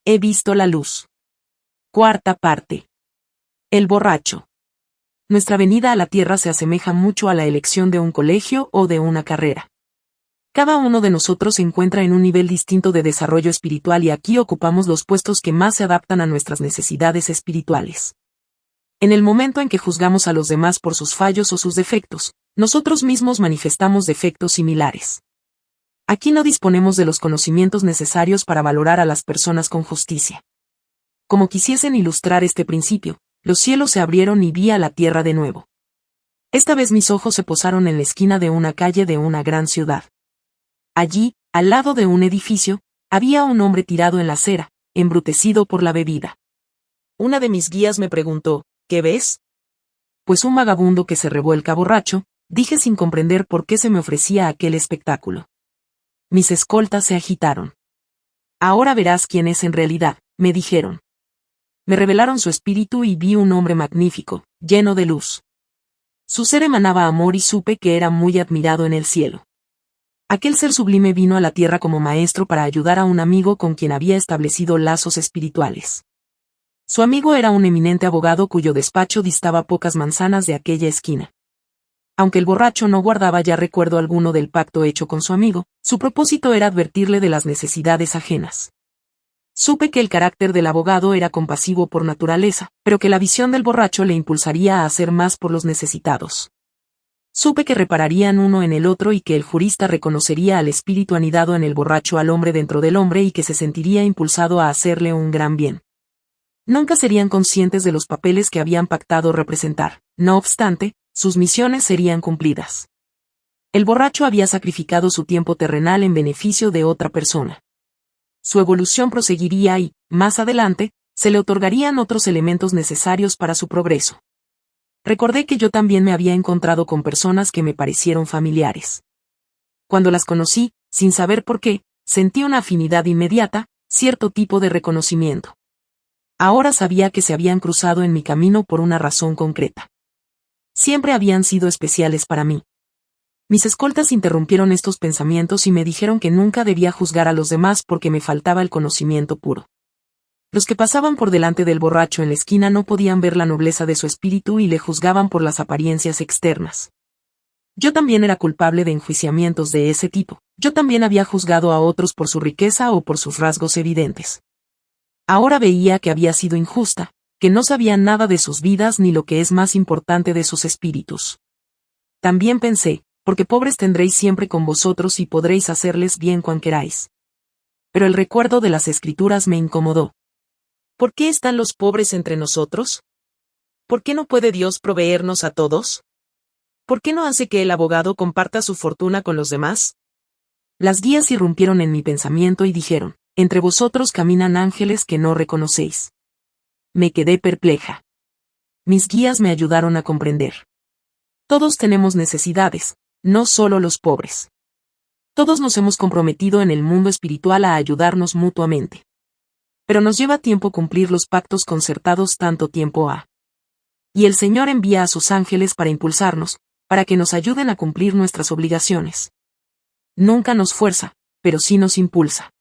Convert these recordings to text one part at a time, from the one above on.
He visto la luz. Cuarta parte. El borracho. Nuestra venida a la Tierra se asemeja mucho a la elección de un colegio o de una carrera. Cada uno de nosotros se encuentra en un nivel distinto de desarrollo espiritual y aquí ocupamos los puestos que más se adaptan a nuestras necesidades espirituales. En el momento en que juzgamos a los demás por sus fallos o sus defectos, nosotros mismos manifestamos defectos similares. Aquí no disponemos de los conocimientos necesarios para valorar a las personas con justicia. Como quisiesen ilustrar este principio, los cielos se abrieron y vi a la tierra de nuevo. Esta vez mis ojos se posaron en la esquina de una calle de una gran ciudad. Allí, al lado de un edificio, había un hombre tirado en la acera, embrutecido por la bebida. Una de mis guías me preguntó, ¿qué ves? Pues un vagabundo que se revuelca borracho, dije sin comprender por qué se me ofrecía aquel espectáculo. Mis escoltas se agitaron. Ahora verás quién es en realidad, me dijeron. Me revelaron su espíritu y vi un hombre magnífico, lleno de luz. Su ser emanaba amor y supe que era muy admirado en el cielo. Aquel ser sublime vino a la tierra como maestro para ayudar a un amigo con quien había establecido lazos espirituales. Su amigo era un eminente abogado cuyo despacho distaba pocas manzanas de aquella esquina. Aunque el borracho no guardaba ya recuerdo alguno del pacto hecho con su amigo, su propósito era advertirle de las necesidades ajenas. Supe que el carácter del abogado era compasivo por naturaleza, pero que la visión del borracho le impulsaría a hacer más por los necesitados. Supe que repararían uno en el otro y que el jurista reconocería al espíritu anidado en el borracho al hombre dentro del hombre y que se sentiría impulsado a hacerle un gran bien. Nunca serían conscientes de los papeles que habían pactado representar, no obstante, sus misiones serían cumplidas. El borracho había sacrificado su tiempo terrenal en beneficio de otra persona. Su evolución proseguiría y, más adelante, se le otorgarían otros elementos necesarios para su progreso. Recordé que yo también me había encontrado con personas que me parecieron familiares. Cuando las conocí, sin saber por qué, sentí una afinidad inmediata, cierto tipo de reconocimiento. Ahora sabía que se habían cruzado en mi camino por una razón concreta. Siempre habían sido especiales para mí. Mis escoltas interrumpieron estos pensamientos y me dijeron que nunca debía juzgar a los demás porque me faltaba el conocimiento puro. Los que pasaban por delante del borracho en la esquina no podían ver la nobleza de su espíritu y le juzgaban por las apariencias externas. Yo también era culpable de enjuiciamientos de ese tipo, yo también había juzgado a otros por su riqueza o por sus rasgos evidentes. Ahora veía que había sido injusta, que no sabían nada de sus vidas ni lo que es más importante de sus espíritus. También pensé, porque pobres tendréis siempre con vosotros y podréis hacerles bien cuan queráis. Pero el recuerdo de las Escrituras me incomodó. ¿Por qué están los pobres entre nosotros? ¿Por qué no puede Dios proveernos a todos? ¿Por qué no hace que el abogado comparta su fortuna con los demás? Las guías irrumpieron en mi pensamiento y dijeron, entre vosotros caminan ángeles que no reconocéis. Me quedé perpleja. Mis guías me ayudaron a comprender. Todos tenemos necesidades, no solo los pobres. Todos nos hemos comprometido en el mundo espiritual a ayudarnos mutuamente. Pero nos lleva tiempo cumplir los pactos concertados tanto tiempo ha. Y el Señor envía a sus ángeles para impulsarnos, para que nos ayuden a cumplir nuestras obligaciones. Nunca nos fuerza, pero sí nos impulsa.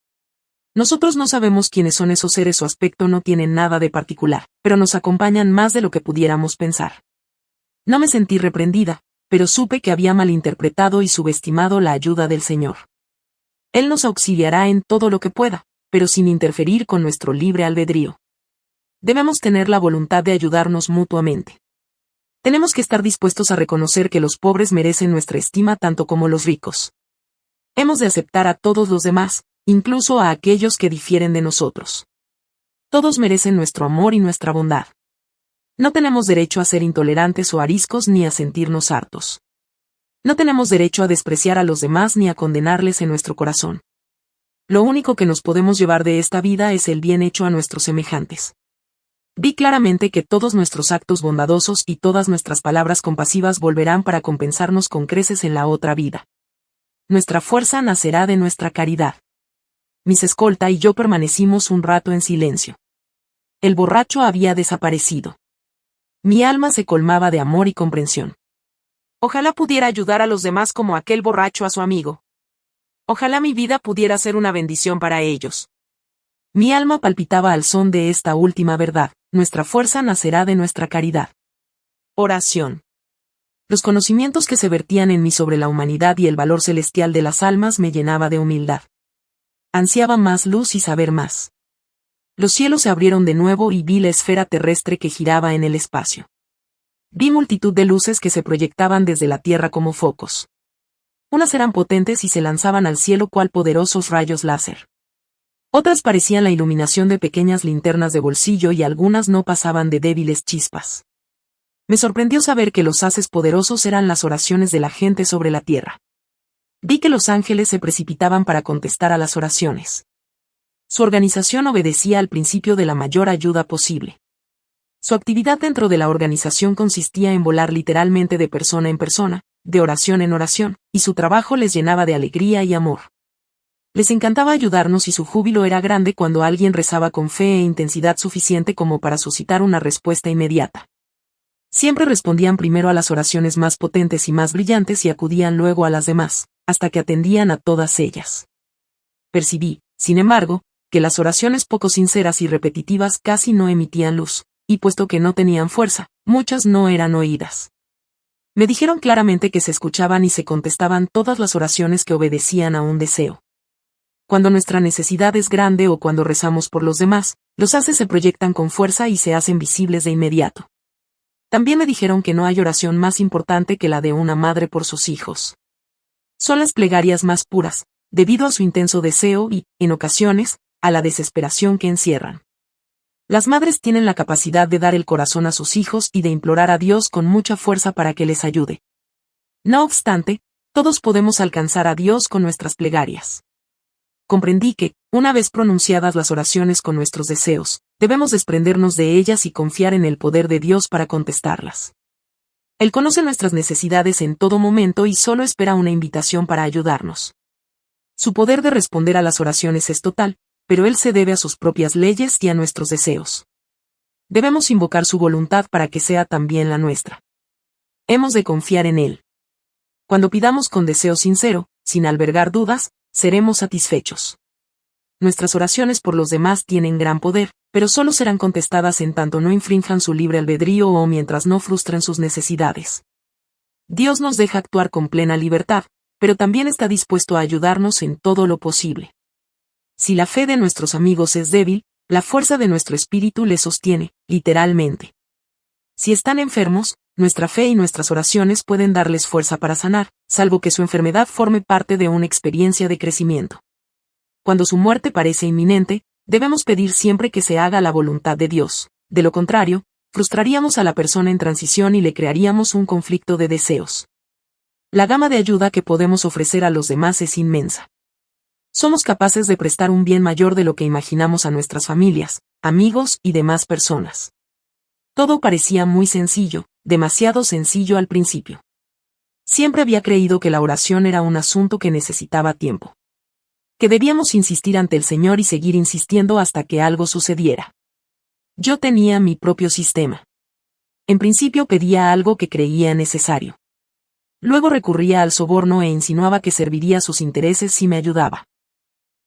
Nosotros no sabemos quiénes son esos seres, su aspecto no tiene nada de particular, pero nos acompañan más de lo que pudiéramos pensar. No me sentí reprendida, pero supe que había malinterpretado y subestimado la ayuda del Señor. Él nos auxiliará en todo lo que pueda, pero sin interferir con nuestro libre albedrío. Debemos tener la voluntad de ayudarnos mutuamente. Tenemos que estar dispuestos a reconocer que los pobres merecen nuestra estima tanto como los ricos. Hemos de aceptar a todos los demás, incluso a aquellos que difieren de nosotros. Todos merecen nuestro amor y nuestra bondad. No tenemos derecho a ser intolerantes o ariscos ni a sentirnos hartos. No tenemos derecho a despreciar a los demás ni a condenarles en nuestro corazón. Lo único que nos podemos llevar de esta vida es el bien hecho a nuestros semejantes. Vi claramente que todos nuestros actos bondadosos y todas nuestras palabras compasivas volverán para compensarnos con creces en la otra vida. Nuestra fuerza nacerá de nuestra caridad. Mis escolta y yo permanecimos un rato en silencio. El borracho había desaparecido. Mi alma se colmaba de amor y comprensión. Ojalá pudiera ayudar a los demás como aquel borracho a su amigo. Ojalá mi vida pudiera ser una bendición para ellos. Mi alma palpitaba al son de esta última verdad: nuestra fuerza nacerá de nuestra caridad. Oración. Los conocimientos que se vertían en mí sobre la humanidad y el valor celestial de las almas me llenaba de humildad. Ansiaba más luz y saber más. Los cielos se abrieron de nuevo y vi la esfera terrestre que giraba en el espacio. Vi multitud de luces que se proyectaban desde la tierra como focos. Unas eran potentes y se lanzaban al cielo cual poderosos rayos láser. Otras parecían la iluminación de pequeñas linternas de bolsillo y algunas no pasaban de débiles chispas. Me sorprendió saber que los haces poderosos eran las oraciones de la gente sobre la tierra. Vi que los ángeles se precipitaban para contestar a las oraciones. Su organización obedecía al principio de la mayor ayuda posible. Su actividad dentro de la organización consistía en volar literalmente de persona en persona, de oración en oración, y su trabajo les llenaba de alegría y amor. Les encantaba ayudarnos y su júbilo era grande cuando alguien rezaba con fe e intensidad suficiente como para suscitar una respuesta inmediata. Siempre respondían primero a las oraciones más potentes y más brillantes y acudían luego a las demás, hasta que atendían a todas ellas. Percibí, sin embargo, que las oraciones poco sinceras y repetitivas casi no emitían luz, y puesto que no tenían fuerza, muchas no eran oídas. Me dijeron claramente que se escuchaban y se contestaban todas las oraciones que obedecían a un deseo. Cuando nuestra necesidad es grande o cuando rezamos por los demás, los haces se proyectan con fuerza y se hacen visibles de inmediato. También me dijeron que no hay oración más importante que la de una madre por sus hijos. Son las plegarias más puras, debido a su intenso deseo y, en ocasiones, a la desesperación que encierran. Las madres tienen la capacidad de dar el corazón a sus hijos y de implorar a Dios con mucha fuerza para que les ayude. No obstante, todos podemos alcanzar a Dios con nuestras plegarias. Comprendí que, una vez pronunciadas las oraciones con nuestros deseos, debemos desprendernos de ellas y confiar en el poder de Dios para contestarlas. Él conoce nuestras necesidades en todo momento y solo espera una invitación para ayudarnos. Su poder de responder a las oraciones es total, pero Él se debe a sus propias leyes y a nuestros deseos. Debemos invocar su voluntad para que sea también la nuestra. Hemos de confiar en Él. Cuando pidamos con deseo sincero, sin albergar dudas, seremos satisfechos. Nuestras oraciones por los demás tienen gran poder, pero solo serán contestadas en tanto no infrinjan su libre albedrío o mientras no frustren sus necesidades. Dios nos deja actuar con plena libertad, pero también está dispuesto a ayudarnos en todo lo posible. Si la fe de nuestros amigos es débil, la fuerza de nuestro espíritu les sostiene, literalmente. Si están enfermos, nuestra fe y nuestras oraciones pueden darles fuerza para sanar, salvo que su enfermedad forme parte de una experiencia de crecimiento. Cuando su muerte parece inminente, debemos pedir siempre que se haga la voluntad de Dios. De lo contrario, frustraríamos a la persona en transición y le crearíamos un conflicto de deseos. La gama de ayuda que podemos ofrecer a los demás es inmensa. Somos capaces de prestar un bien mayor de lo que imaginamos a nuestras familias, amigos y demás personas. Todo parecía muy sencillo, demasiado sencillo al principio. Siempre había creído que la oración era un asunto que necesitaba tiempo. Que debíamos insistir ante el Señor y seguir insistiendo hasta que algo sucediera. Yo tenía mi propio sistema. En principio pedía algo que creía necesario. Luego recurría al soborno e insinuaba que serviría a sus intereses si me ayudaba.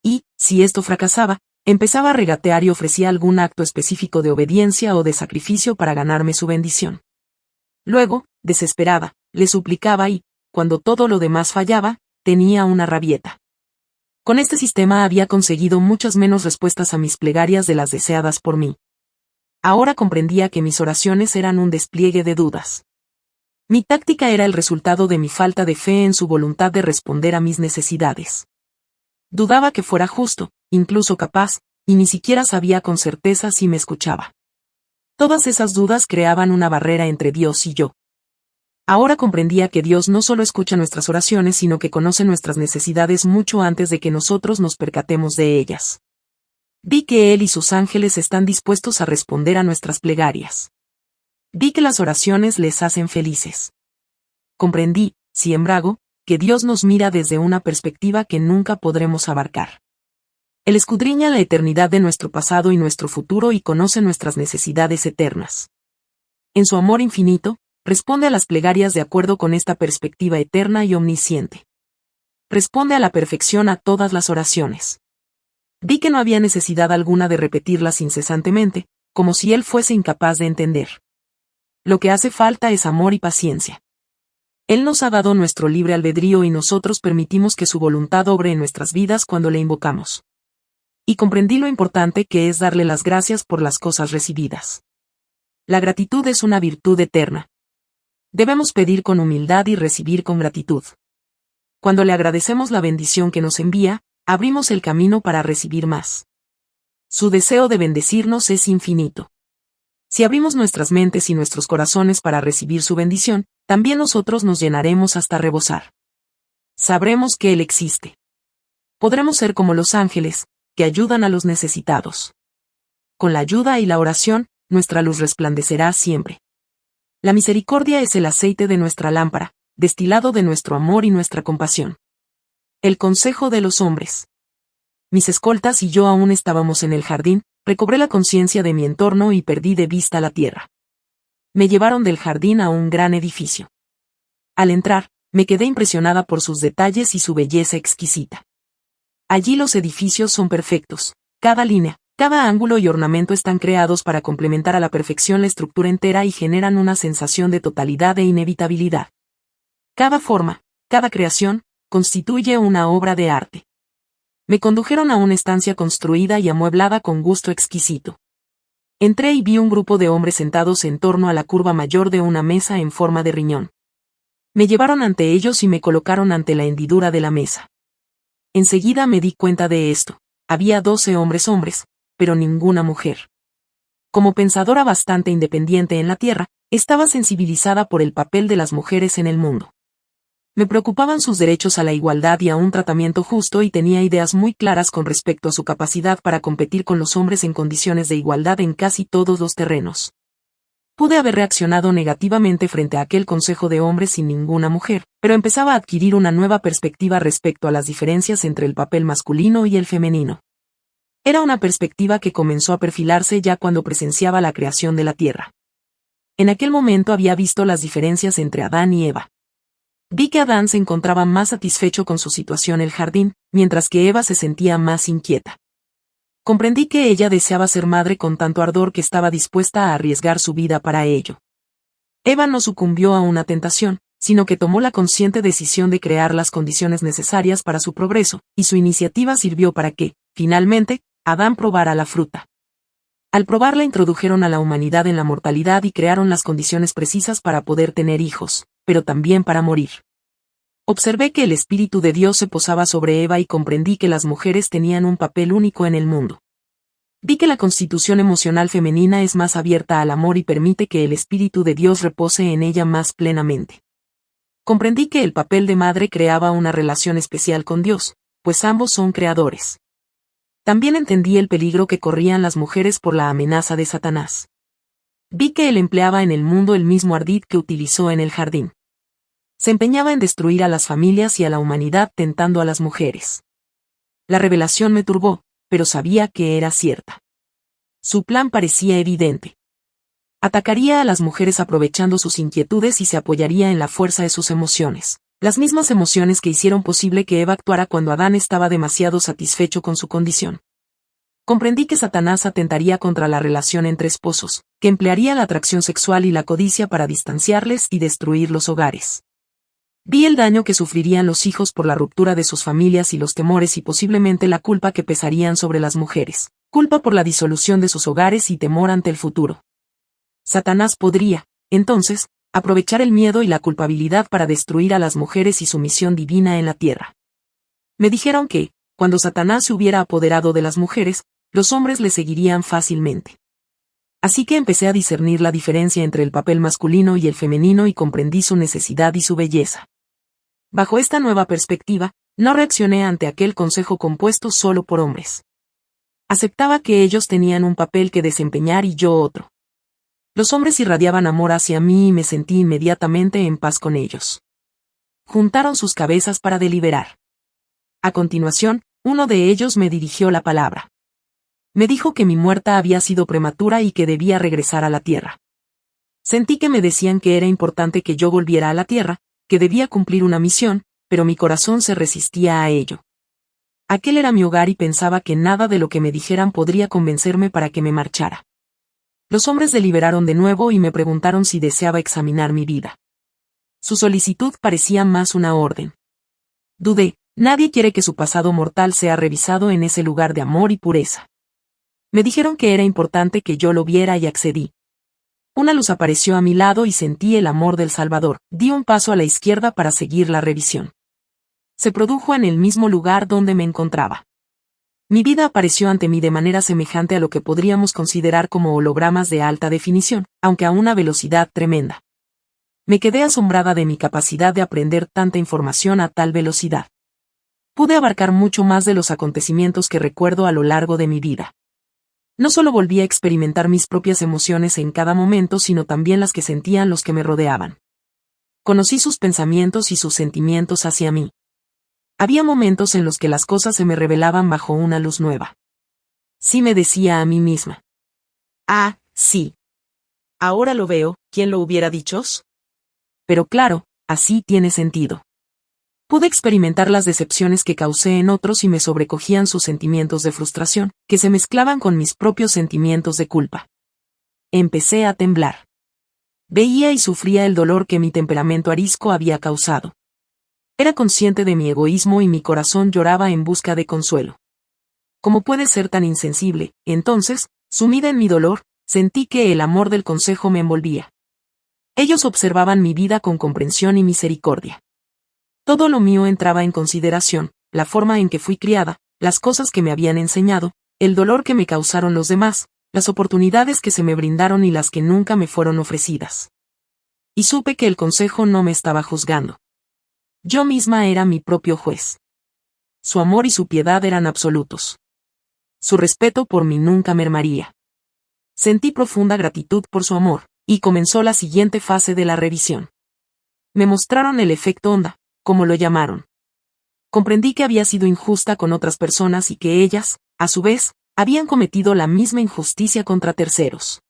Y, si esto fracasaba, empezaba a regatear y ofrecía algún acto específico de obediencia o de sacrificio para ganarme su bendición. Luego, desesperada, le suplicaba y, cuando todo lo demás fallaba, tenía una rabieta. Con este sistema había conseguido muchas menos respuestas a mis plegarias de las deseadas por mí. Ahora comprendía que mis oraciones eran un despliegue de dudas. Mi táctica era el resultado de mi falta de fe en su voluntad de responder a mis necesidades. Dudaba que fuera justo, incluso capaz, y ni siquiera sabía con certeza si me escuchaba. Todas esas dudas creaban una barrera entre Dios y yo. Ahora comprendía que Dios no solo escucha nuestras oraciones, sino que conoce nuestras necesidades mucho antes de que nosotros nos percatemos de ellas. Vi que Él y sus ángeles están dispuestos a responder a nuestras plegarias. Vi que las oraciones les hacen felices. Comprendí, sin embargo, que Dios nos mira desde una perspectiva que nunca podremos abarcar. Él escudriña la eternidad de nuestro pasado y nuestro futuro y conoce nuestras necesidades eternas. En su amor infinito, responde a las plegarias de acuerdo con esta perspectiva eterna y omnisciente. Responde a la perfección a todas las oraciones. Vi que no había necesidad alguna de repetirlas incesantemente, como si él fuese incapaz de entender. Lo que hace falta es amor y paciencia. Él nos ha dado nuestro libre albedrío y nosotros permitimos que su voluntad obre en nuestras vidas cuando le invocamos. Y comprendí lo importante que es darle las gracias por las cosas recibidas. La gratitud es una virtud eterna. Debemos pedir con humildad y recibir con gratitud. Cuando le agradecemos la bendición que nos envía, abrimos el camino para recibir más. Su deseo de bendecirnos es infinito. Si abrimos nuestras mentes y nuestros corazones para recibir su bendición, también nosotros nos llenaremos hasta rebosar. Sabremos que Él existe. Podremos ser como los ángeles, que ayudan a los necesitados. Con la ayuda y la oración, nuestra luz resplandecerá siempre. La misericordia es el aceite de nuestra lámpara, destilado de nuestro amor y nuestra compasión. El consejo de los hombres. Mis escoltas y yo aún estábamos en el jardín, recobré la conciencia de mi entorno y perdí de vista la tierra. Me llevaron del jardín a un gran edificio. Al entrar, me quedé impresionada por sus detalles y su belleza exquisita. Allí los edificios son perfectos, cada línea, cada ángulo y ornamento están creados para complementar a la perfección la estructura entera y generan una sensación de totalidad e inevitabilidad. Cada forma, cada creación, constituye una obra de arte. Me condujeron a una estancia construida y amueblada con gusto exquisito. Entré y vi un grupo de hombres sentados en torno a la curva mayor de una mesa en forma de riñón. Me llevaron ante ellos y me colocaron ante la hendidura de la mesa. Enseguida me di cuenta de esto. Había 12 hombres, pero ninguna mujer. Como pensadora bastante independiente en la tierra, estaba sensibilizada por el papel de las mujeres en el mundo. Me preocupaban sus derechos a la igualdad y a un tratamiento justo y tenía ideas muy claras con respecto a su capacidad para competir con los hombres en condiciones de igualdad en casi todos los terrenos. Pude haber reaccionado negativamente frente a aquel consejo de hombres sin ninguna mujer, pero empezaba a adquirir una nueva perspectiva respecto a las diferencias entre el papel masculino y el femenino. Era una perspectiva que comenzó a perfilarse ya cuando presenciaba la creación de la tierra. En aquel momento había visto las diferencias entre Adán y Eva. Vi que Adán se encontraba más satisfecho con su situación en el jardín, mientras que Eva se sentía más inquieta. Comprendí que ella deseaba ser madre con tanto ardor que estaba dispuesta a arriesgar su vida para ello. Eva no sucumbió a una tentación, sino que tomó la consciente decisión de crear las condiciones necesarias para su progreso, y su iniciativa sirvió para que, finalmente, Adán probara la fruta. Al probarla introdujeron a la humanidad en la mortalidad y crearon las condiciones precisas para poder tener hijos, pero también para morir. Observé que el Espíritu de Dios se posaba sobre Eva y comprendí que las mujeres tenían un papel único en el mundo. Vi que la constitución emocional femenina es más abierta al amor y permite que el Espíritu de Dios repose en ella más plenamente. Comprendí que el papel de madre creaba una relación especial con Dios, pues ambos son creadores. También entendí el peligro que corrían las mujeres por la amenaza de Satanás. Vi que él empleaba en el mundo el mismo ardid que utilizó en el jardín. Se empeñaba en destruir a las familias y a la humanidad tentando a las mujeres. La revelación me turbó, pero sabía que era cierta. Su plan parecía evidente. Atacaría a las mujeres aprovechando sus inquietudes y se apoyaría en la fuerza de sus emociones. Las mismas emociones que hicieron posible que Eva actuara cuando Adán estaba demasiado satisfecho con su condición. Comprendí que Satanás atentaría contra la relación entre esposos, que emplearía la atracción sexual y la codicia para distanciarles y destruir los hogares. Vi el daño que sufrirían los hijos por la ruptura de sus familias y los temores y posiblemente la culpa que pesarían sobre las mujeres, culpa por la disolución de sus hogares y temor ante el futuro. Satanás podría, entonces, aprovechar el miedo y la culpabilidad para destruir a las mujeres y su misión divina en la tierra. Me dijeron que, cuando Satanás se hubiera apoderado de las mujeres, los hombres le seguirían fácilmente. Así que empecé a discernir la diferencia entre el papel masculino y el femenino y comprendí su necesidad y su belleza. Bajo esta nueva perspectiva, no reaccioné ante aquel consejo compuesto solo por hombres. Aceptaba que ellos tenían un papel que desempeñar y yo otro. Los hombres irradiaban amor hacia mí y me sentí inmediatamente en paz con ellos. Juntaron sus cabezas para deliberar. A continuación, uno de ellos me dirigió la palabra. Me dijo que mi muerte había sido prematura y que debía regresar a la tierra. Sentí que me decían que era importante que yo volviera a la tierra, que debía cumplir una misión, pero mi corazón se resistía a ello. Aquel era mi hogar y pensaba que nada de lo que me dijeran podría convencerme para que me marchara. Los hombres deliberaron de nuevo y me preguntaron si deseaba examinar mi vida. Su solicitud parecía más una orden. Dudé, nadie quiere que su pasado mortal sea revisado en ese lugar de amor y pureza. Me dijeron que era importante que yo lo viera y accedí. Una luz apareció a mi lado y sentí el amor del Salvador. Di un paso a la izquierda para seguir la revisión. Se produjo en el mismo lugar donde me encontraba. Mi vida apareció ante mí de manera semejante a lo que podríamos considerar como hologramas de alta definición, aunque a una velocidad tremenda. Me quedé asombrada de mi capacidad de aprender tanta información a tal velocidad. Pude abarcar mucho más de los acontecimientos que recuerdo a lo largo de mi vida. No solo volví a experimentar mis propias emociones en cada momento, sino también las que sentían los que me rodeaban. Conocí sus pensamientos y sus sentimientos hacia mí. Había momentos en los que las cosas se me revelaban bajo una luz nueva. Sí, me decía a mí misma. Ah, sí. Ahora lo veo, ¿quién lo hubiera dicho? Pero claro, así tiene sentido. Pude experimentar las decepciones que causé en otros y me sobrecogían sus sentimientos de frustración, que se mezclaban con mis propios sentimientos de culpa. Empecé a temblar. Veía y sufría el dolor que mi temperamento arisco había causado. Era consciente de mi egoísmo y mi corazón lloraba en busca de consuelo. ¿Cómo puede ser tan insensible? Entonces, sumida en mi dolor, sentí que el amor del consejo me envolvía. Ellos observaban mi vida con comprensión y misericordia. Todo lo mío entraba en consideración, la forma en que fui criada, las cosas que me habían enseñado, el dolor que me causaron los demás, las oportunidades que se me brindaron y las que nunca me fueron ofrecidas. Y supe que el consejo no me estaba juzgando. Yo misma era mi propio juez. Su amor y su piedad eran absolutos. Su respeto por mí nunca mermaría. Sentí profunda gratitud por su amor, y comenzó la siguiente fase de la revisión. Me mostraron el efecto onda, como lo llamaron. Comprendí que había sido injusta con otras personas y que ellas, a su vez, habían cometido la misma injusticia contra terceros.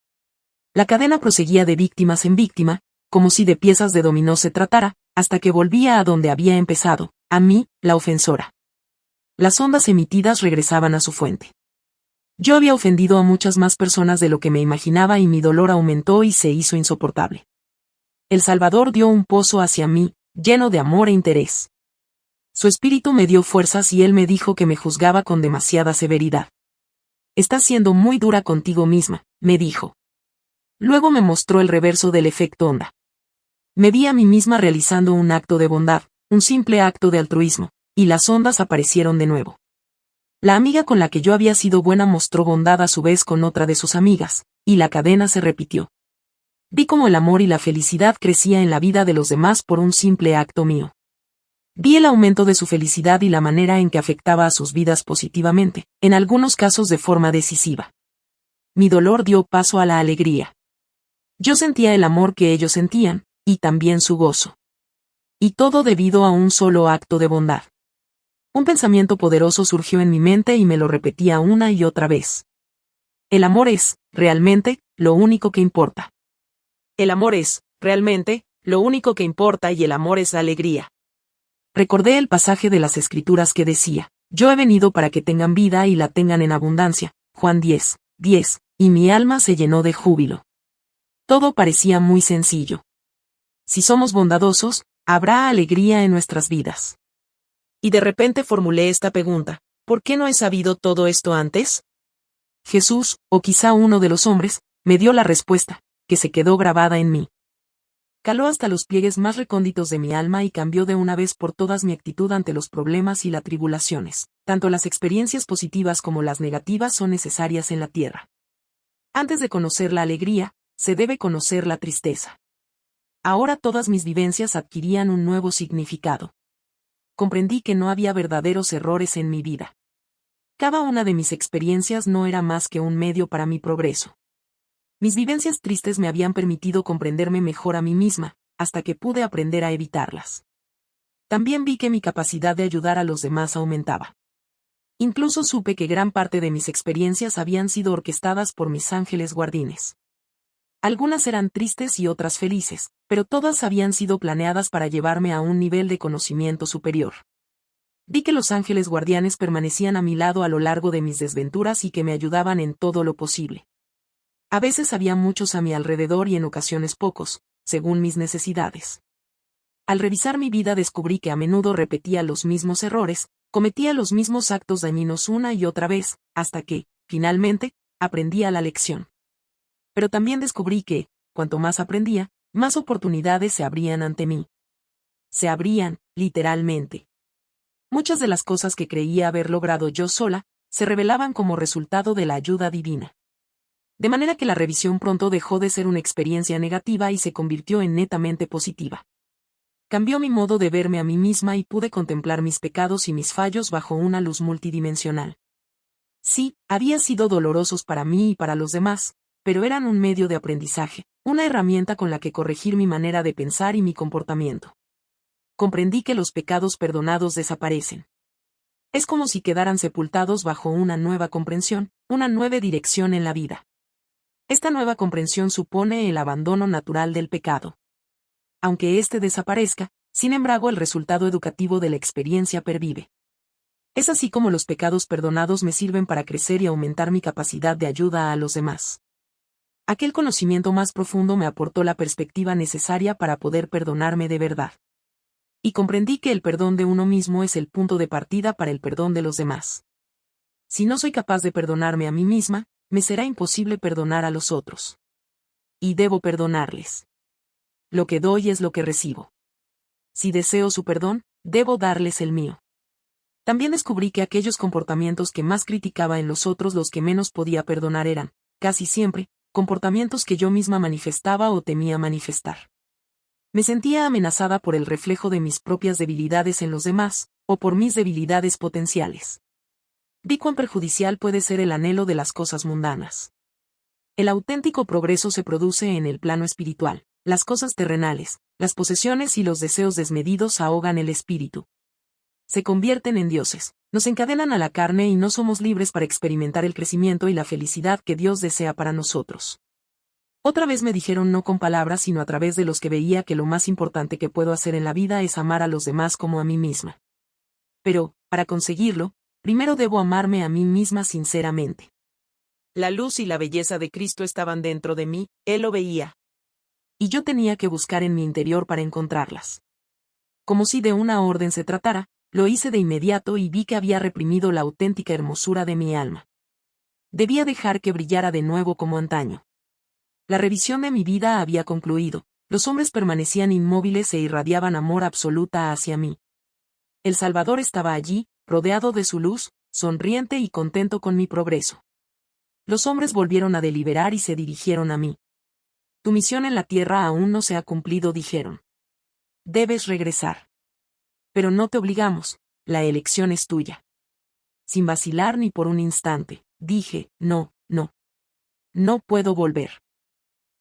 La cadena proseguía de víctimas en víctima, como si de piezas de dominó se tratara, hasta que volvía a donde había empezado, a mí, la ofensora. Las ondas emitidas regresaban a su fuente. Yo había ofendido a muchas más personas de lo que me imaginaba y mi dolor aumentó y se hizo insoportable. El Salvador dio un pozo hacia mí, lleno de amor e interés. Su espíritu me dio fuerzas y él me dijo que me juzgaba con demasiada severidad. Estás siendo muy dura contigo misma, me dijo. Luego me mostró el reverso del efecto onda. Me vi a mí misma realizando un acto de bondad, un simple acto de altruismo, y las ondas aparecieron de nuevo. La amiga con la que yo había sido buena mostró bondad a su vez con otra de sus amigas, y la cadena se repitió. Vi cómo el amor y la felicidad crecía en la vida de los demás por un simple acto mío. Vi el aumento de su felicidad y la manera en que afectaba a sus vidas positivamente, en algunos casos de forma decisiva. Mi dolor dio paso a la alegría. Yo sentía el amor que ellos sentían, y también su gozo. Y todo debido a un solo acto de bondad. Un pensamiento poderoso surgió en mi mente y me lo repetía una y otra vez. El amor es, realmente, lo único que importa. El amor es, realmente, lo único que importa y el amor es la alegría. Recordé el pasaje de las Escrituras que decía, yo he venido para que tengan vida y la tengan en abundancia, Juan 10:10, y mi alma se llenó de júbilo. Todo parecía muy sencillo. Si somos bondadosos, habrá alegría en nuestras vidas. Y de repente formulé esta pregunta, ¿por qué no he sabido todo esto antes? Jesús, o quizá uno de los hombres, me dio la respuesta, que se quedó grabada en mí. Caló hasta los pliegues más recónditos de mi alma y cambió de una vez por todas mi actitud ante los problemas y las tribulaciones. Tanto las experiencias positivas como las negativas son necesarias en la tierra. Antes de conocer la alegría, se debe conocer la tristeza. Ahora todas mis vivencias adquirían un nuevo significado. Comprendí que no había verdaderos errores en mi vida. Cada una de mis experiencias no era más que un medio para mi progreso. Mis vivencias tristes me habían permitido comprenderme mejor a mí misma, hasta que pude aprender a evitarlas. También vi que mi capacidad de ayudar a los demás aumentaba. Incluso supe que gran parte de mis experiencias habían sido orquestadas por mis ángeles guardianes. Algunas eran tristes y otras felices, pero todas habían sido planeadas para llevarme a un nivel de conocimiento superior. Vi que los ángeles guardianes permanecían a mi lado a lo largo de mis desventuras y que me ayudaban en todo lo posible. A veces había muchos a mi alrededor y en ocasiones pocos, según mis necesidades. Al revisar mi vida descubrí que a menudo repetía los mismos errores, cometía los mismos actos dañinos una y otra vez, hasta que, finalmente, aprendía la lección. Pero también descubrí que, cuanto más aprendía, más oportunidades se abrían ante mí. Se abrían, literalmente. Muchas de las cosas que creía haber logrado yo sola, se revelaban como resultado de la ayuda divina. De manera que la revisión pronto dejó de ser una experiencia negativa y se convirtió en netamente positiva. Cambió mi modo de verme a mí misma y pude contemplar mis pecados y mis fallos bajo una luz multidimensional. Sí, había sido dolorosos para mí y para los demás, pero eran un medio de aprendizaje, una herramienta con la que corregir mi manera de pensar y mi comportamiento. Comprendí que los pecados perdonados desaparecen. Es como si quedaran sepultados bajo una nueva comprensión, una nueva dirección en la vida. Esta nueva comprensión supone el abandono natural del pecado. Aunque éste desaparezca, sin embargo el resultado educativo de la experiencia pervive. Es así como los pecados perdonados me sirven para crecer y aumentar mi capacidad de ayuda a los demás. Aquel conocimiento más profundo me aportó la perspectiva necesaria para poder perdonarme de verdad. Y comprendí que el perdón de uno mismo es el punto de partida para el perdón de los demás. Si no soy capaz de perdonarme a mí misma, me será imposible perdonar a los otros. Y debo perdonarles. Lo que doy es lo que recibo. Si deseo su perdón, debo darles el mío. También descubrí que aquellos comportamientos que más criticaba en los otros los que menos podía perdonar eran, casi siempre, comportamientos que yo misma manifestaba o temía manifestar. Me sentía amenazada por el reflejo de mis propias debilidades en los demás, o por mis debilidades potenciales. Vi cuán perjudicial puede ser el anhelo de las cosas mundanas. El auténtico progreso se produce en el plano espiritual. Las cosas terrenales, las posesiones y los deseos desmedidos ahogan el espíritu. Se convierten en dioses, nos encadenan a la carne y no somos libres para experimentar el crecimiento y la felicidad que Dios desea para nosotros. Otra vez me dijeron no con palabras sino a través de los que veía que lo más importante que puedo hacer en la vida es amar a los demás como a mí misma. Pero, para conseguirlo, primero debo amarme a mí misma sinceramente. La luz y la belleza de Cristo estaban dentro de mí, Él lo veía. Y yo tenía que buscar en mi interior para encontrarlas. Como si de una orden se tratara, lo hice de inmediato y vi que había reprimido la auténtica hermosura de mi alma. Debía dejar que brillara de nuevo como antaño. La revisión de mi vida había concluido, los hombres permanecían inmóviles e irradiaban amor absoluta hacia mí. El Salvador estaba allí, rodeado de su luz, sonriente y contento con mi progreso. Los hombres volvieron a deliberar y se dirigieron a mí. Tu misión en la tierra aún no se ha cumplido, dijeron. Debes regresar. Pero no te obligamos, la elección es tuya. Sin vacilar ni por un instante, dije, no, no. No puedo volver.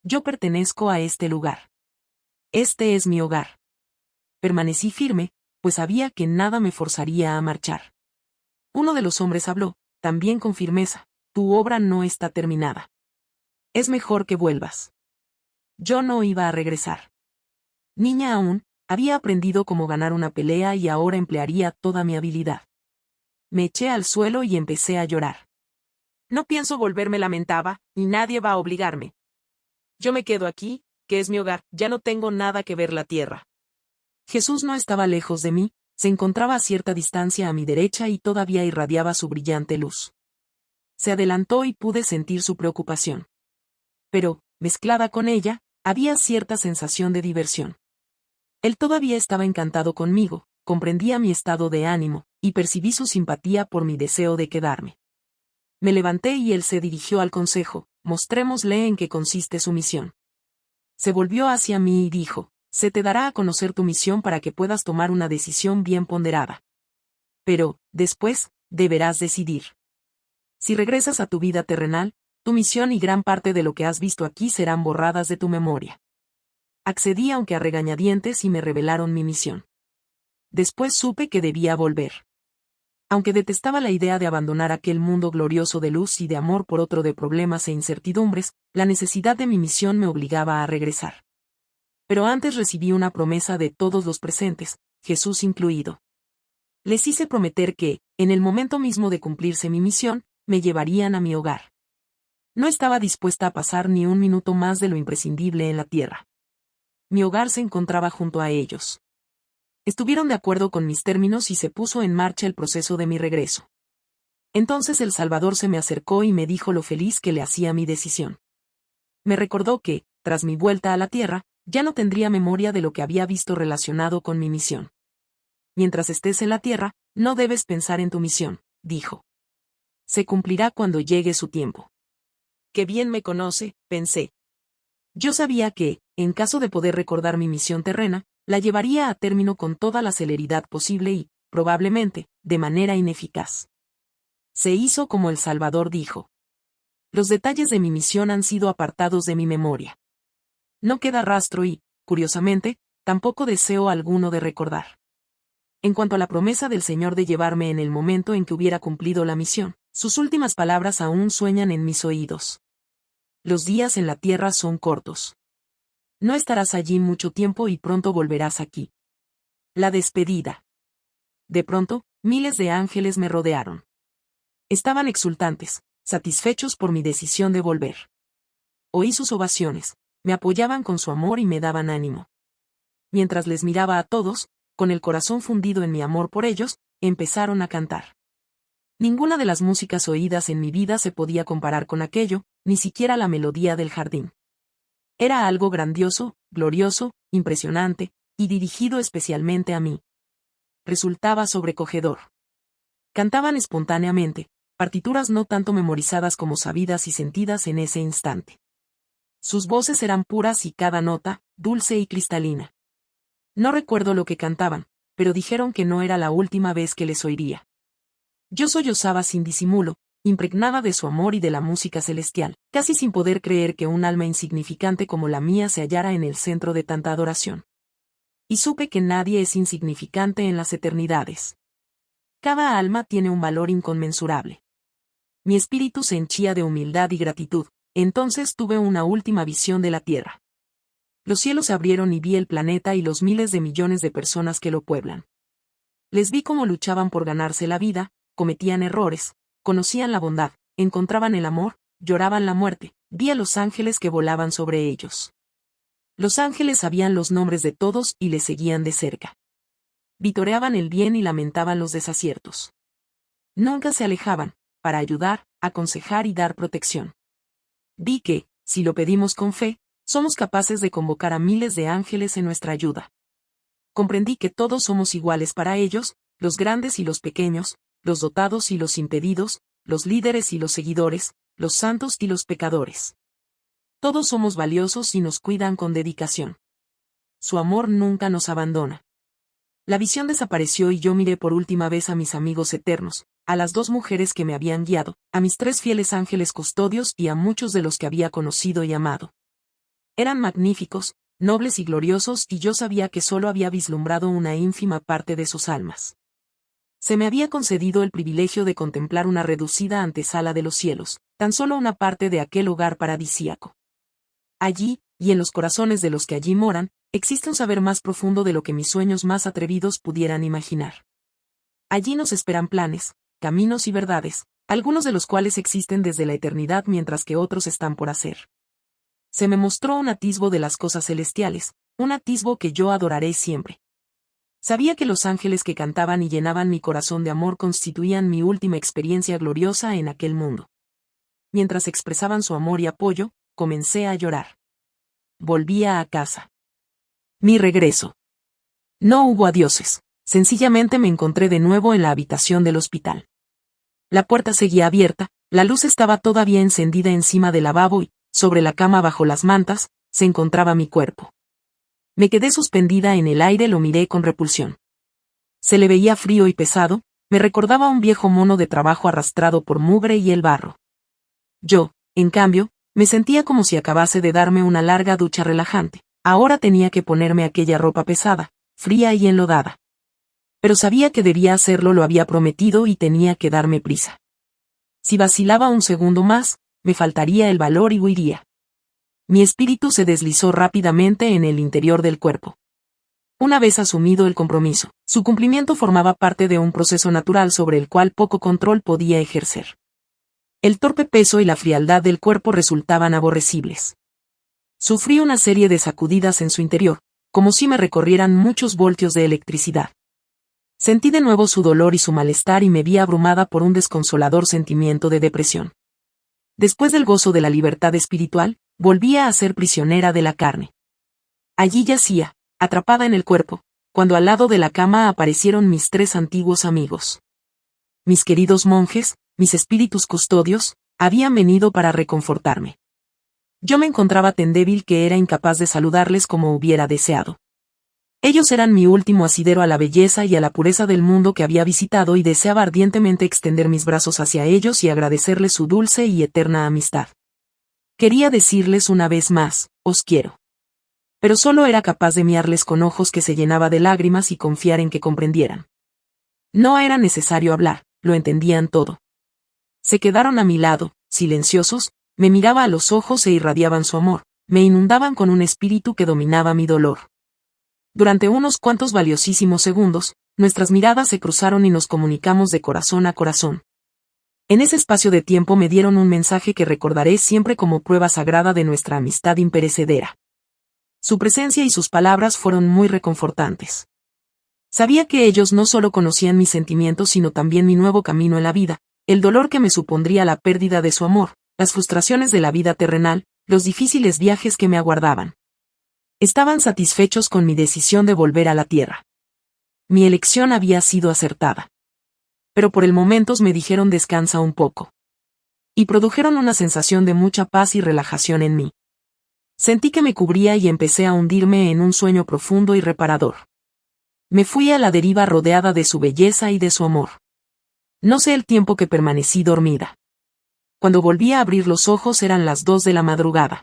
Yo pertenezco a este lugar. Este es mi hogar. Permanecí firme, pues sabía que nada me forzaría a marchar. Uno de los hombres habló, también con firmeza, tu obra no está terminada. Es mejor que vuelvas. Yo no iba a regresar. Niña aún, había aprendido cómo ganar una pelea y ahora emplearía toda mi habilidad. Me eché al suelo y empecé a llorar. No pienso volverme, lamentaba, y nadie va a obligarme. Yo me quedo aquí, que es mi hogar, ya no tengo nada que ver la tierra. Jesús no estaba lejos de mí, se encontraba a cierta distancia a mi derecha y todavía irradiaba su brillante luz. Se adelantó y pude sentir su preocupación. Pero, mezclada con ella, había cierta sensación de diversión. Él todavía estaba encantado conmigo, comprendía mi estado de ánimo, y percibí su simpatía por mi deseo de quedarme. Me levanté y él se dirigió al consejo, mostrémosle en qué consiste su misión. Se volvió hacia mí y dijo, se te dará a conocer tu misión para que puedas tomar una decisión bien ponderada. Pero, después, deberás decidir. Si regresas a tu vida terrenal, tu misión y gran parte de lo que has visto aquí serán borradas de tu memoria. Accedí aunque a regañadientes y me revelaron mi misión. Después supe que debía volver. Aunque detestaba la idea de abandonar aquel mundo glorioso de luz y de amor por otro de problemas e incertidumbres, la necesidad de mi misión me obligaba a regresar. Pero antes recibí una promesa de todos los presentes, Jesús incluido. Les hice prometer que, en el momento mismo de cumplirse mi misión, me llevarían a mi hogar. No estaba dispuesta a pasar ni un minuto más de lo imprescindible en la tierra. Mi hogar se encontraba junto a ellos. Estuvieron de acuerdo con mis términos y se puso en marcha el proceso de mi regreso. Entonces el Salvador se me acercó y me dijo lo feliz que le hacía mi decisión. Me recordó que, tras mi vuelta a la tierra, ya no tendría memoria de lo que había visto relacionado con mi misión. Mientras estés en la tierra, no debes pensar en tu misión, dijo. Se cumplirá cuando llegue su tiempo. Qué bien me conoce, pensé. Yo sabía que, en caso de poder recordar mi misión terrena, la llevaría a término con toda la celeridad posible y, probablemente, de manera ineficaz. Se hizo como el Salvador dijo. Los detalles de mi misión han sido apartados de mi memoria. No queda rastro y, curiosamente, tampoco deseo alguno de recordar. En cuanto a la promesa del Señor de llevarme en el momento en que hubiera cumplido la misión, sus últimas palabras aún sueñan en mis oídos. Los días en la tierra son cortos. No estarás allí mucho tiempo y pronto volverás aquí. La despedida. De pronto, miles de ángeles me rodearon. Estaban exultantes, satisfechos por mi decisión de volver. Oí sus ovaciones, me apoyaban con su amor y me daban ánimo. Mientras les miraba a todos, con el corazón fundido en mi amor por ellos, empezaron a cantar. Ninguna de las músicas oídas en mi vida se podía comparar con aquello, ni siquiera la melodía del jardín. Era algo grandioso, glorioso, impresionante, y dirigido especialmente a mí. Resultaba sobrecogedor. Cantaban espontáneamente, partituras no tanto memorizadas como sabidas y sentidas en ese instante. Sus voces eran puras y cada nota, dulce y cristalina. No recuerdo lo que cantaban, pero dijeron que no era la última vez que les oiría. Yo sollozaba sin disimulo, impregnada de su amor y de la música celestial, casi sin poder creer que un alma insignificante como la mía se hallara en el centro de tanta adoración. Y supe que nadie es insignificante en las eternidades. Cada alma tiene un valor inconmensurable. Mi espíritu se henchía de humildad y gratitud, entonces tuve una última visión de la tierra. Los cielos se abrieron y vi el planeta y los miles de millones de personas que lo pueblan. Les vi cómo luchaban por ganarse la vida, cometían errores, conocían la bondad, encontraban el amor, lloraban la muerte, vi a los ángeles que volaban sobre ellos. Los ángeles sabían los nombres de todos y les seguían de cerca. Vitoreaban el bien y lamentaban los desaciertos. Nunca se alejaban, para ayudar, aconsejar y dar protección. Vi que, si lo pedimos con fe, somos capaces de convocar a miles de ángeles en nuestra ayuda. Comprendí que todos somos iguales para ellos, los grandes y los pequeños, los dotados y los impedidos, los líderes y los seguidores, los santos y los pecadores. Todos somos valiosos y nos cuidan con dedicación. Su amor nunca nos abandona. La visión desapareció y yo miré por última vez a mis amigos eternos, a las 2 mujeres que me habían guiado, a mis 3 fieles ángeles custodios y a muchos de los que había conocido y amado. Eran magníficos, nobles y gloriosos y yo sabía que solo había vislumbrado una ínfima parte de sus almas. Se me había concedido el privilegio de contemplar una reducida antesala de los cielos, tan solo una parte de aquel hogar paradisíaco. Allí, y en los corazones de los que allí moran, existe un saber más profundo de lo que mis sueños más atrevidos pudieran imaginar. Allí nos esperan planes, caminos y verdades, algunos de los cuales existen desde la eternidad mientras que otros están por hacer. Se me mostró un atisbo de las cosas celestiales, un atisbo que yo adoraré siempre. Sabía que los ángeles que cantaban y llenaban mi corazón de amor constituían mi última experiencia gloriosa en aquel mundo. Mientras expresaban su amor y apoyo, comencé a llorar. Volvía a casa. Mi regreso. No hubo adioses, sencillamente me encontré de nuevo en la habitación del hospital. La puerta seguía abierta, la luz estaba todavía encendida encima del lavabo y, sobre la cama bajo las mantas, se encontraba mi cuerpo. Me quedé suspendida en el aire, lo miré con repulsión. Se le veía frío y pesado, me recordaba un viejo mono de trabajo arrastrado por mugre y el barro. Yo, en cambio, me sentía como si acabase de darme una larga ducha relajante. Ahora tenía que ponerme aquella ropa pesada, fría y enlodada. Pero sabía que debía hacerlo, lo había prometido y tenía que darme prisa. Si vacilaba un segundo más, me faltaría el valor y huiría. Mi espíritu se deslizó rápidamente en el interior del cuerpo. Una vez asumido el compromiso, su cumplimiento formaba parte de un proceso natural sobre el cual poco control podía ejercer. El torpe peso y la frialdad del cuerpo resultaban aborrecibles. Sufrí una serie de sacudidas en su interior, como si me recorrieran muchos voltios de electricidad. Sentí de nuevo su dolor y su malestar y me vi abrumada por un desconsolador sentimiento de depresión. Después del gozo de la libertad espiritual, volvía a ser prisionera de la carne. Allí yacía, atrapada en el cuerpo, cuando al lado de la cama aparecieron mis 3 antiguos amigos. Mis queridos monjes, mis espíritus custodios, habían venido para reconfortarme. Yo me encontraba tan débil que era incapaz de saludarles como hubiera deseado. Ellos eran mi último asidero a la belleza y a la pureza del mundo que había visitado y deseaba ardientemente extender mis brazos hacia ellos y agradecerles su dulce y eterna amistad. Quería decirles una vez más, os quiero. Pero solo era capaz de mirarles con ojos que se llenaba de lágrimas y confiar en que comprendieran. No era necesario hablar, lo entendían todo. Se quedaron a mi lado, silenciosos, me miraba a los ojos e irradiaban su amor, me inundaban con un espíritu que dominaba mi dolor. Durante unos cuantos valiosísimos segundos, nuestras miradas se cruzaron y nos comunicamos de corazón a corazón. En ese espacio de tiempo me dieron un mensaje que recordaré siempre como prueba sagrada de nuestra amistad imperecedera. Su presencia y sus palabras fueron muy reconfortantes. Sabía que ellos no solo conocían mis sentimientos sino también mi nuevo camino en la vida, el dolor que me supondría la pérdida de su amor, las frustraciones de la vida terrenal, los difíciles viajes que me aguardaban. Estaban satisfechos con mi decisión de volver a la tierra. Mi elección había sido acertada. Pero por el momento me dijeron descansa un poco. Y produjeron una sensación de mucha paz y relajación en mí. Sentí que me cubría y empecé a hundirme en un sueño profundo y reparador. Me fui a la deriva rodeada de su belleza y de su amor. No sé el tiempo que permanecí dormida. Cuando volví a abrir los ojos eran las 2 de la madrugada.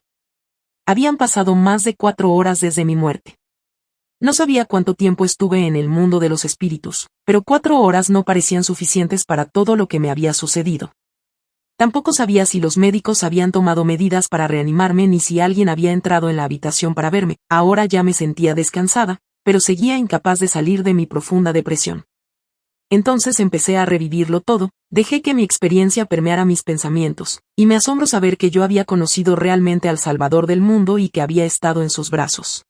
Habían pasado más de 4 horas desde mi muerte. No sabía cuánto tiempo estuve en el mundo de los espíritus, pero 4 horas no parecían suficientes para todo lo que me había sucedido. Tampoco sabía si los médicos habían tomado medidas para reanimarme ni si alguien había entrado en la habitación para verme. Ahora ya me sentía descansada, pero seguía incapaz de salir de mi profunda depresión. Entonces empecé a revivirlo todo, dejé que mi experiencia permeara mis pensamientos, y me asombro saber que yo había conocido realmente al Salvador del mundo y que había estado en sus brazos.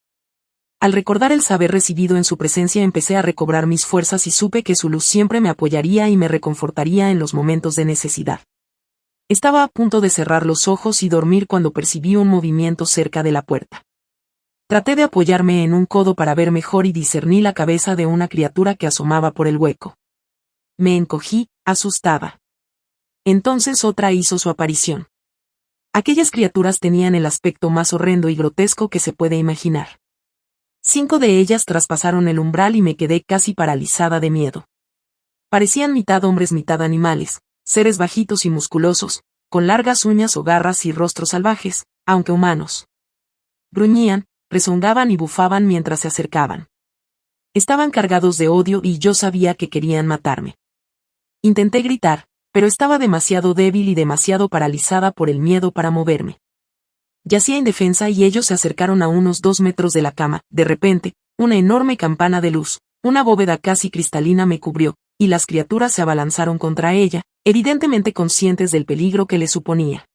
Al recordar el saber recibido en su presencia empecé a recobrar mis fuerzas y supe que su luz siempre me apoyaría y me reconfortaría en los momentos de necesidad. Estaba a punto de cerrar los ojos y dormir cuando percibí un movimiento cerca de la puerta. Traté de apoyarme en un codo para ver mejor y discerní la cabeza de una criatura que asomaba por el hueco. Me encogí, asustada. Entonces otra hizo su aparición. Aquellas criaturas tenían el aspecto más horrendo y grotesco que se puede imaginar. 5 de ellas traspasaron el umbral y me quedé casi paralizada de miedo. Parecían mitad hombres mitad animales, seres bajitos y musculosos, con largas uñas o garras y rostros salvajes, aunque humanos. Gruñían, rezongaban y bufaban mientras se acercaban. Estaban cargados de odio y yo sabía que querían matarme. Intenté gritar, pero estaba demasiado débil y demasiado paralizada por el miedo para moverme. Yacía indefensa y ellos se acercaron a unos 2 metros de la cama. De repente, una enorme campana de luz, una bóveda casi cristalina me cubrió, y las criaturas se abalanzaron contra ella, evidentemente conscientes del peligro que les suponía.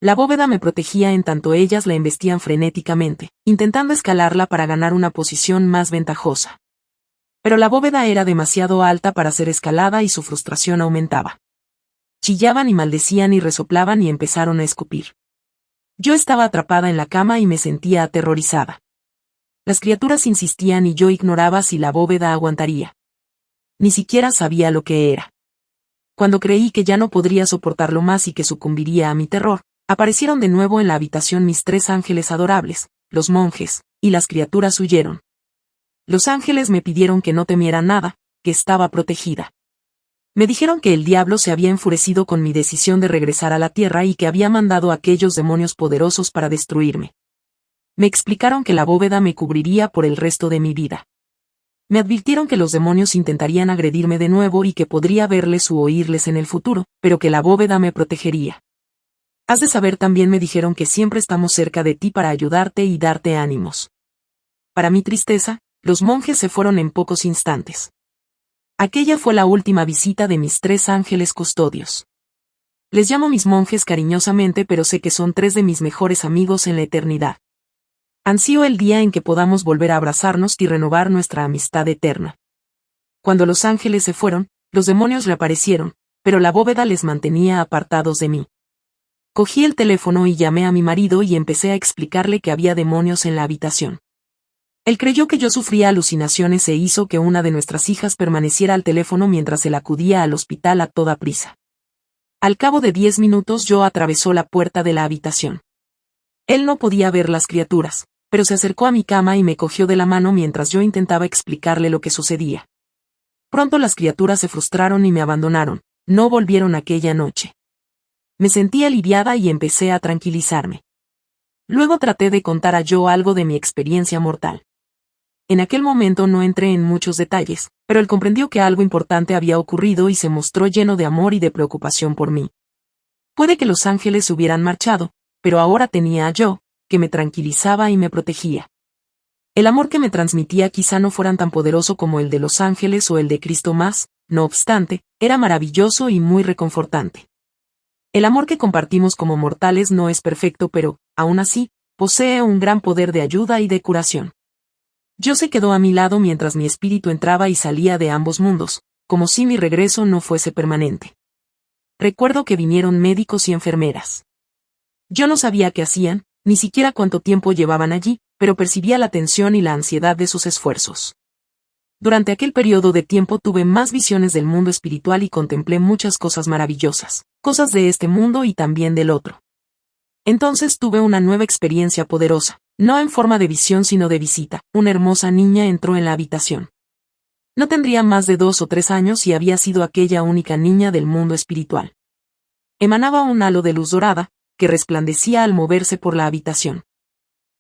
La bóveda me protegía en tanto ellas la embestían frenéticamente, intentando escalarla para ganar una posición más ventajosa. Pero la bóveda era demasiado alta para ser escalada y su frustración aumentaba. Chillaban y maldecían y resoplaban y empezaron a escupir. Yo estaba atrapada en la cama y me sentía aterrorizada. Las criaturas insistían y yo ignoraba si la bóveda aguantaría. Ni siquiera sabía lo que era. Cuando creí que ya no podría soportarlo más y que sucumbiría a mi terror, aparecieron de nuevo en la habitación mis 3 ángeles adorables, los monjes, y las criaturas huyeron. Los ángeles me pidieron que no temiera nada, que estaba protegida. Me dijeron que el diablo se había enfurecido con mi decisión de regresar a la tierra y que había mandado a aquellos demonios poderosos para destruirme. Me explicaron que la bóveda me cubriría por el resto de mi vida. Me advirtieron que los demonios intentarían agredirme de nuevo y que podría verles u oírles en el futuro, pero que la bóveda me protegería. Has de saber, también me dijeron que siempre estamos cerca de ti para ayudarte y darte ánimos. Para mi tristeza, los monjes se fueron en pocos instantes. Aquella fue la última visita de mis 3 ángeles custodios. Les llamo mis monjes cariñosamente, pero sé que son 3 de mis mejores amigos en la eternidad. Ansío el día en que podamos volver a abrazarnos y renovar nuestra amistad eterna. Cuando los ángeles se fueron, los demonios reaparecieron, pero la bóveda les mantenía apartados de mí. Cogí el teléfono y llamé a mi marido y empecé a explicarle que había demonios en la habitación. Él creyó que yo sufría alucinaciones e hizo que una de nuestras hijas permaneciera al teléfono mientras él acudía al hospital a toda prisa. Al cabo de 10 minutos yo atravesó la puerta de la habitación. Él no podía ver las criaturas, pero se acercó a mi cama y me cogió de la mano mientras yo intentaba explicarle lo que sucedía. Pronto las criaturas se frustraron y me abandonaron, no volvieron aquella noche. Me sentí aliviada y empecé a tranquilizarme. Luego traté de contar a Joe algo de mi experiencia mortal. En aquel momento no entré en muchos detalles, pero él comprendió que algo importante había ocurrido y se mostró lleno de amor y de preocupación por mí. Puede que los ángeles hubieran marchado, pero ahora tenía a Joe, que me tranquilizaba y me protegía. El amor que me transmitía quizá no fuera tan poderoso como el de los ángeles o el de Cristo más, no obstante, era maravilloso y muy reconfortante. El amor que compartimos como mortales no es perfecto, pero, aún así, posee un gran poder de ayuda y de curación. Joe se quedó a mi lado mientras mi espíritu entraba y salía de ambos mundos, como si mi regreso no fuese permanente. Recuerdo que vinieron médicos y enfermeras. Yo no sabía qué hacían, ni siquiera cuánto tiempo llevaban allí, pero percibía la tensión y la ansiedad de sus esfuerzos. Durante aquel periodo de tiempo tuve más visiones del mundo espiritual y contemplé muchas cosas maravillosas, cosas de este mundo y también del otro. Entonces tuve una nueva experiencia poderosa, no en forma de visión sino de visita. Una hermosa niña entró en la habitación. No tendría más de 2 o 3 años y había sido aquella única niña del mundo espiritual. Emanaba un halo de luz dorada, que resplandecía al moverse por la habitación.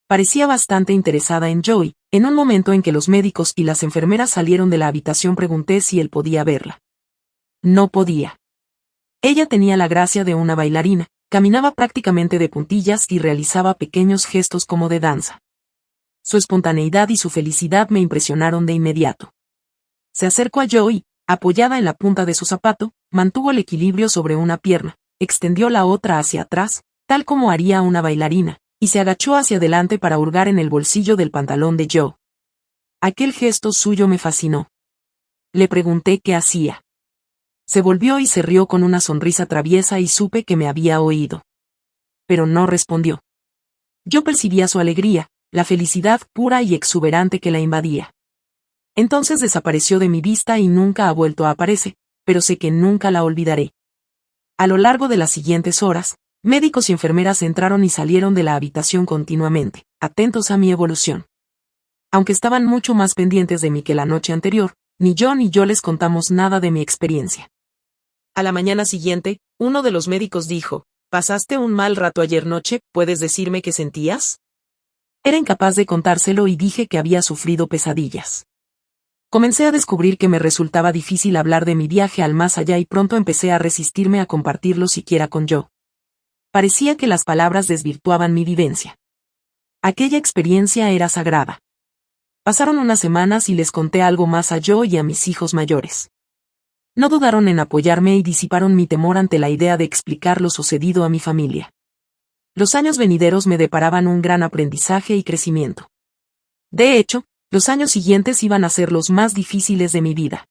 Parecía bastante interesada en Joey. En un momento en que los médicos y las enfermeras salieron de la habitación pregunté si él podía verla. No podía. Ella tenía la gracia de una bailarina, caminaba prácticamente de puntillas y realizaba pequeños gestos como de danza. Su espontaneidad y su felicidad me impresionaron de inmediato. Se acercó a Joey, apoyada en la punta de su zapato, mantuvo el equilibrio sobre una pierna, extendió la otra hacia atrás, tal como haría una bailarina, y se agachó hacia adelante para hurgar en el bolsillo del pantalón de Joe. Aquel gesto suyo me fascinó. Le pregunté qué hacía. Se volvió y se rió con una sonrisa traviesa y supe que me había oído. Pero no respondió. Yo percibía su alegría, la felicidad pura y exuberante que la invadía. Entonces desapareció de mi vista y nunca ha vuelto a aparecer, pero sé que nunca la olvidaré. A lo largo de las siguientes horas, médicos y enfermeras entraron y salieron de la habitación continuamente, atentos a mi evolución. Aunque estaban mucho más pendientes de mí que la noche anterior, ni yo les contamos nada de mi experiencia. A la mañana siguiente, uno de los médicos dijo, ¿pasaste un mal rato ayer noche? ¿Puedes decirme qué sentías? Era incapaz de contárselo y dije que había sufrido pesadillas. Comencé a descubrir que me resultaba difícil hablar de mi viaje al más allá y pronto empecé a resistirme a compartirlo siquiera con Joe. Parecía que las palabras desvirtuaban mi vivencia. Aquella experiencia era sagrada. Pasaron unas semanas y les conté algo más a Joe y a mis hijos mayores. No dudaron en apoyarme y disiparon mi temor ante la idea de explicar lo sucedido a mi familia. Los años venideros me deparaban un gran aprendizaje y crecimiento. De hecho, los años siguientes iban a ser los más difíciles de mi vida.